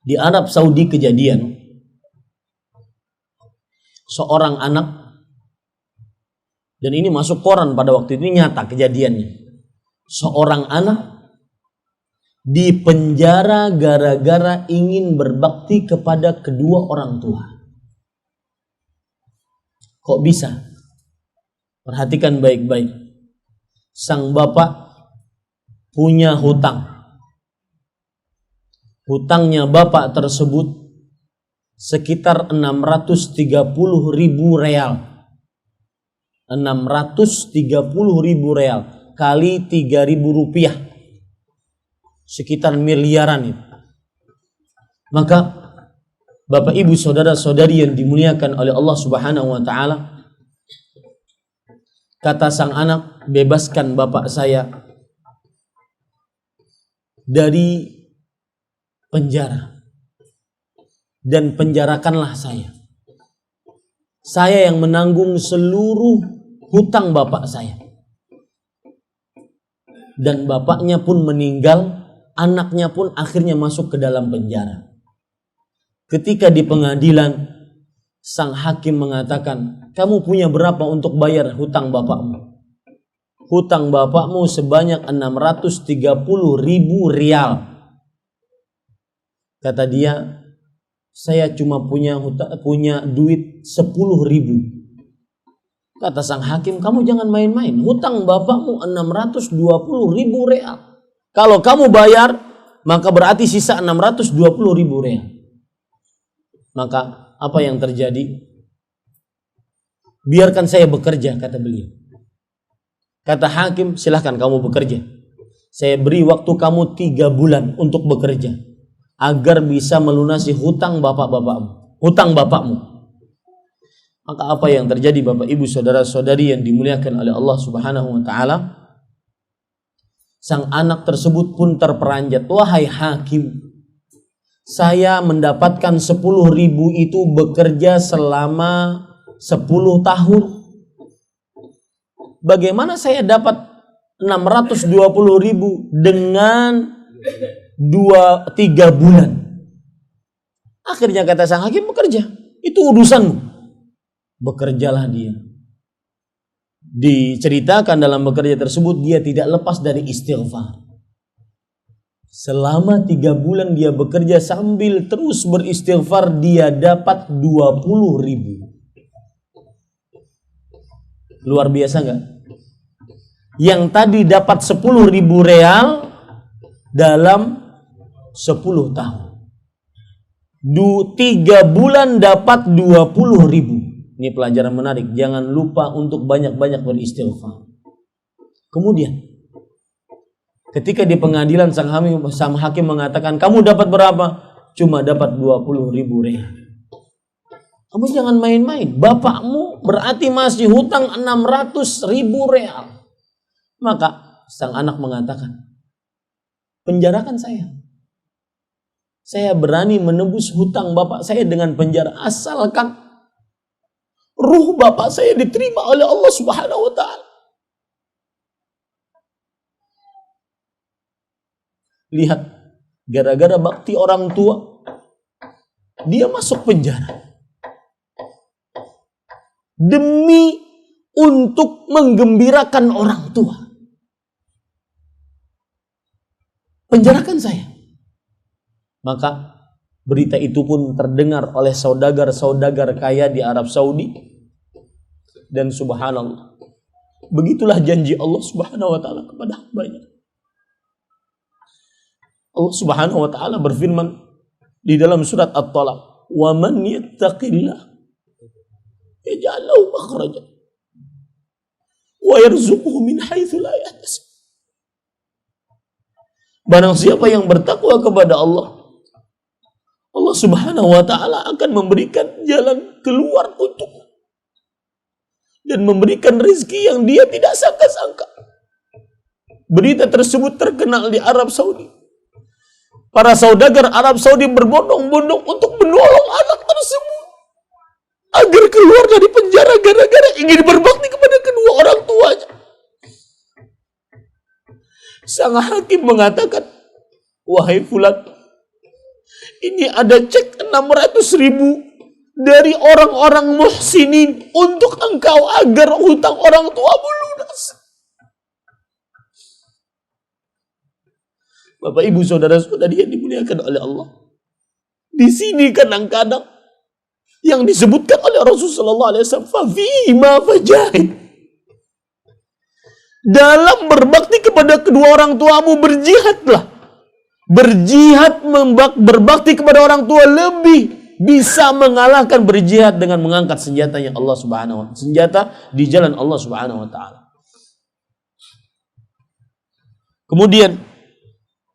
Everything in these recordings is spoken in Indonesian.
Di Arab Saudi kejadian seorang anak, dan ini masuk koran pada waktu itu, nyata kejadiannya. Seorang anak dipenjara gara-gara ingin berbakti kepada kedua orang tua. Kok bisa? Perhatikan baik-baik. Sang bapak punya hutang. Hutangnya bapak tersebut sekitar 630.000 real. 630.000 real kali 3.000 rupiah. Sekitar miliaran itu. Maka Bapak Ibu saudara-saudari yang dimuliakan oleh Allah Subhanahu wa taala, kata sang anak, bebaskan bapak saya dari penjara dan penjarakanlah saya. Saya yang menanggung seluruh hutang bapak saya. Dan bapaknya pun meninggal, anaknya pun akhirnya masuk ke dalam penjara. Ketika di pengadilan, sang hakim mengatakan, kamu punya berapa untuk bayar hutang bapakmu? Hutang bapakmu sebanyak 630.000 rial. Kata dia, saya cuma punya duit 10.000. Kata sang hakim, kamu jangan main-main. Hutang bapakmu 620.000 real. Kalau kamu bayar, maka berarti sisa 620.000 real. Maka apa yang terjadi? Biarkan saya bekerja, kata beliau. Kata hakim, silahkan kamu bekerja. Saya beri waktu kamu 3 bulan untuk bekerja, agar bisa melunasi hutang bapakmu. Maka apa yang terjadi Bapak Ibu saudara-saudari yang dimuliakan oleh Allah Subhanahu wa taala? Sang anak tersebut pun terperanjat. Wahai hakim, saya mendapatkan 10.000 itu bekerja selama 10 tahun. Bagaimana saya dapat 620.000 dengan 3 bulan? Akhirnya kata sang hakim, bekerja. Itu urusanmu. Bekerjalah dia. Diceritakan dalam bekerja tersebut, dia tidak lepas dari istighfar. Selama 3 bulan dia bekerja sambil terus beristighfar, dia dapat 20.000. Luar biasa enggak? Yang tadi dapat 10.000 real dalam 10 tahun. 3 bulan dapat 20.000. Ini pelajaran menarik. Jangan lupa untuk banyak-banyak beristighfar. Kemudian, ketika di pengadilan sang hakim mengatakan, kamu dapat berapa? Cuma dapat 20.000 real. Kamu jangan main-main. Bapakmu berarti masih hutang 600.000 real. Maka sang anak mengatakan, penjarakan saya. Saya berani menebus hutang bapak saya dengan penjara, asalkan ruh bapak saya diterima oleh Allah Subhanahu wa taala. Lihat, gara-gara bakti orang tua, dia masuk penjara. Demi untuk menggembirakan orang tua. Penjarakan saya. Maka berita itu pun terdengar oleh saudagar-saudagar kaya di Arab Saudi. Dan subhanallah, begitulah janji Allah Subhanahu wa taala kepada hambanya. Allah Subhanahu wa taala berfirman di dalam surat At-Talaq, "Wa man yattaqillah yaj'al lahu makhrajan wa yarzuquhu min haitsu la yahtasib." Barang siapa yang bertakwa kepada Allah, Allah Subhanahu wa taala akan memberikan jalan keluar untuknya dan memberikan rezeki yang dia tidak sangka-sangka. Berita tersebut terkenal di Arab Saudi. Para saudagar Arab Saudi berbondong-bondong untuk menolong anak tersebut agar keluar dari penjara gara-gara ingin berbakti kepada kedua orang tuanya. Sang hakim mengatakan, wahai fulan, Ini ada cek 600.000 dari orang-orang muhsinin untuk engkau agar hutang orang tuamu lunas. Bapak, Ibu, saudara-saudari yang dimuliakan oleh Allah. Di sini kadang-kadang yang disebutkan oleh Rasulullah SAW, fafima fajahid. Dalam berbakti kepada kedua orang tuamu, berjihadlah. Berjihad, berbakti kepada orang tua lebih bisa mengalahkan berjihad dengan mengangkat senjata yang Allah Subhanahu wa ta'ala, senjata di jalan Allah Subhanahu wa ta'ala. Kemudian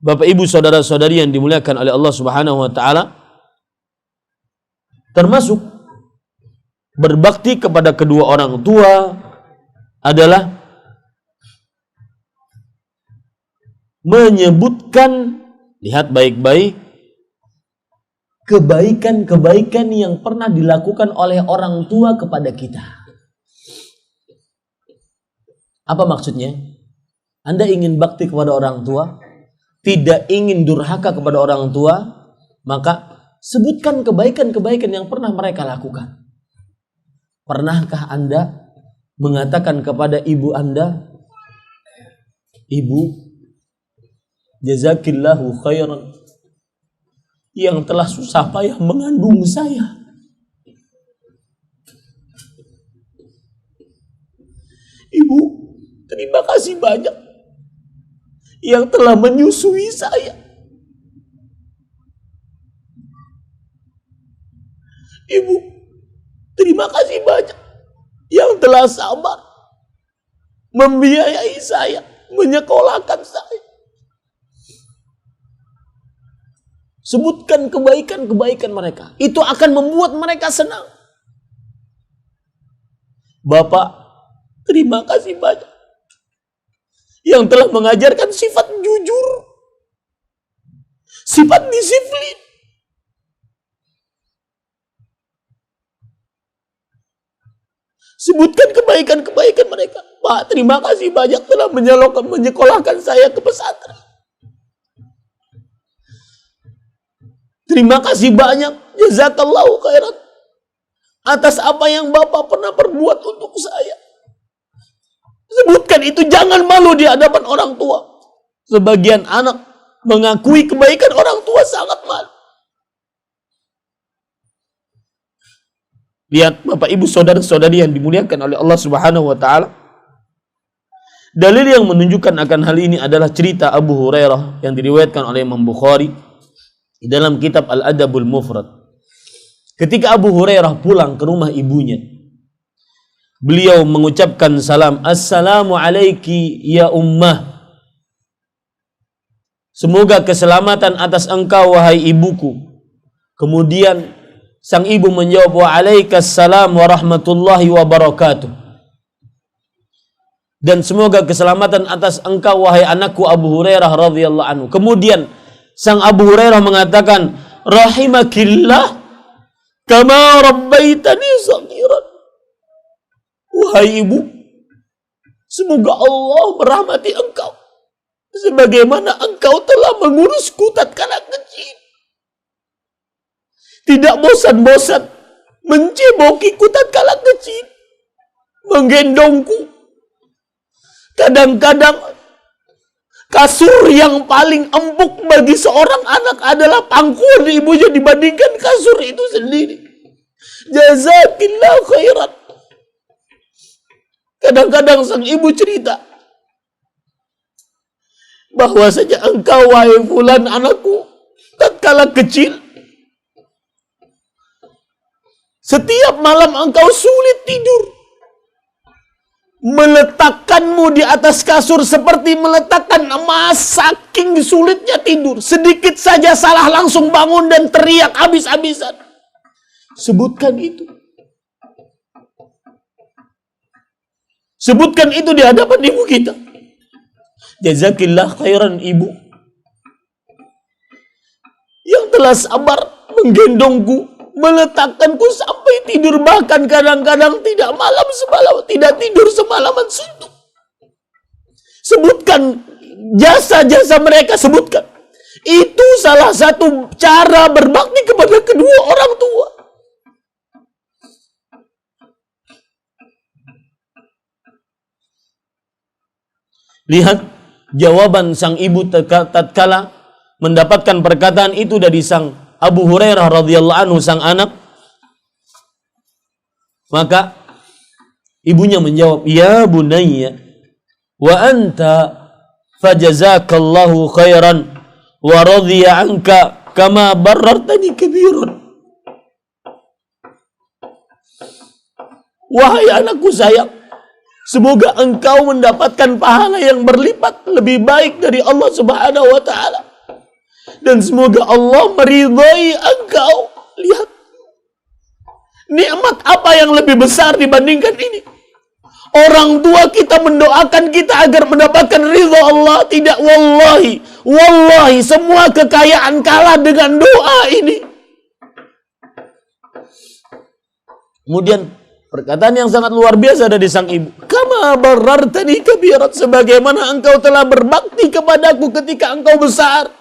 Bapak, Ibu, saudara-saudari yang dimuliakan oleh Allah Subhanahu wa ta'ala, termasuk berbakti kepada kedua orang tua adalah menyebutkan, lihat baik-baik, kebaikan-kebaikan yang pernah dilakukan oleh orang tua kepada kita. Apa maksudnya? Anda ingin bakti kepada orang tua, tidak ingin durhaka kepada orang tua, maka sebutkan kebaikan-kebaikan yang pernah mereka lakukan. Pernahkah Anda mengatakan kepada ibu Anda, Ibu, jazakillahu khairan, yang telah susah payah mengandung saya. Ibu, terima kasih banyak yang telah menyusui saya. Ibu, terima kasih banyak yang telah sabar membiayai saya, menyekolahkan saya. Sebutkan kebaikan-kebaikan mereka. Itu akan membuat mereka senang. Bapak, terima kasih banyak yang telah mengajarkan sifat jujur, sifat disiplin. Sebutkan kebaikan-kebaikan mereka. Pak, terima kasih banyak telah menyekolahkan saya ke pesantren. Terima kasih banyak, jazakallahu khairan, atas apa yang Bapak pernah perbuat untuk saya. Sebutkan itu, jangan malu di hadapan orang tua. Sebagian anak mengakui kebaikan orang tua sangat malu. Lihat Bapak, Ibu, saudara-saudari yang dimuliakan oleh Allah Subhanahu wa ta'ala. Dalil yang menunjukkan akan hal ini adalah cerita Abu Hurairah yang diriwayatkan oleh Imam Bukhari di dalam kitab Al-Adabul Mufrad. Ketika Abu Hurairah pulang ke rumah ibunya, beliau mengucapkan salam, Assalamu alaiki ya ummah. Semoga keselamatan atas engkau wahai ibuku. Kemudian sang ibu menjawab, wa alaikassalam warahmatullahi wabarakatuh. Dan semoga keselamatan atas engkau wahai anakku Abu Hurairah radhiyallahu anhu. Kemudian sang Abu Hurairah mengatakan, rahimakillah kama rabbaitani saghiran. Wahai ibu, semoga Allah merahmati engkau sebagaimana engkau telah mengurusku tatkala kecil. Tidak bosan-bosan mencebokiku tatkala kecil, menggendongku. Kadang-kadang kasur yang paling empuk bagi seorang anak adalah pangkuan ibunya dibandingkan kasur itu sendiri. Jazakillah khairan. Kadang-kadang sang ibu cerita bahwasanya engkau wahai fulan anakku, tatkala kecil, setiap malam engkau sulit tidur. Meletakkanmu di atas kasur seperti meletakkan emas, saking sulitnya tidur. Sedikit saja salah langsung bangun dan teriak habis-habisan. Sebutkan itu. Sebutkan itu di hadapan ibu kita. Jazakillah khairan ibu yang telah sabar menggendongku, meletakkanku sampai tidur, bahkan kadang-kadang tidak malam semalam, tidak tidur semalaman suntuk. Sebutkan jasa-jasa mereka, sebutkan. Itu salah satu cara berbakti kepada kedua orang tua. Lihat jawaban sang ibu tatkala mendapatkan perkataan itu dari sang Abu Hurairah radhiyallahu anhu, sang anak. Maka ibunya menjawab, "Ya bunayya, wa anta fajazakallahu khairan wa radhiya anka kama barartani kabirun." Wahai anakku sayang, semoga engkau mendapatkan pahala yang berlipat lebih baik dari Allah Subhanahu wa taala. Dan semoga Allah meridhai engkau. Lihat, nikmat apa yang lebih besar dibandingkan ini? Orang tua kita mendoakan kita agar mendapatkan ridha Allah. Tidak, wallahi, wallahi, semua kekayaan kalah dengan doa ini. Kemudian perkataan yang sangat luar biasa dari sang ibu. Kama barartani kabirat, sebagaimana engkau telah berbakti kepadaku ketika engkau besar.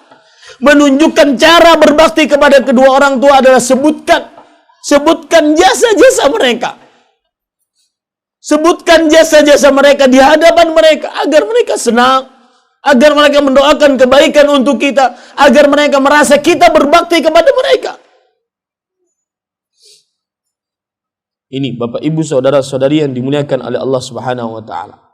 Menunjukkan cara berbakti kepada kedua orang tua adalah sebutkan jasa-jasa mereka. Sebutkan jasa-jasa mereka di hadapan mereka agar mereka senang, agar mereka mendoakan kebaikan untuk kita, agar mereka merasa kita berbakti kepada mereka. Ini Bapak Ibu saudara-saudari yang dimuliakan oleh Allah Subhanahu wa taala.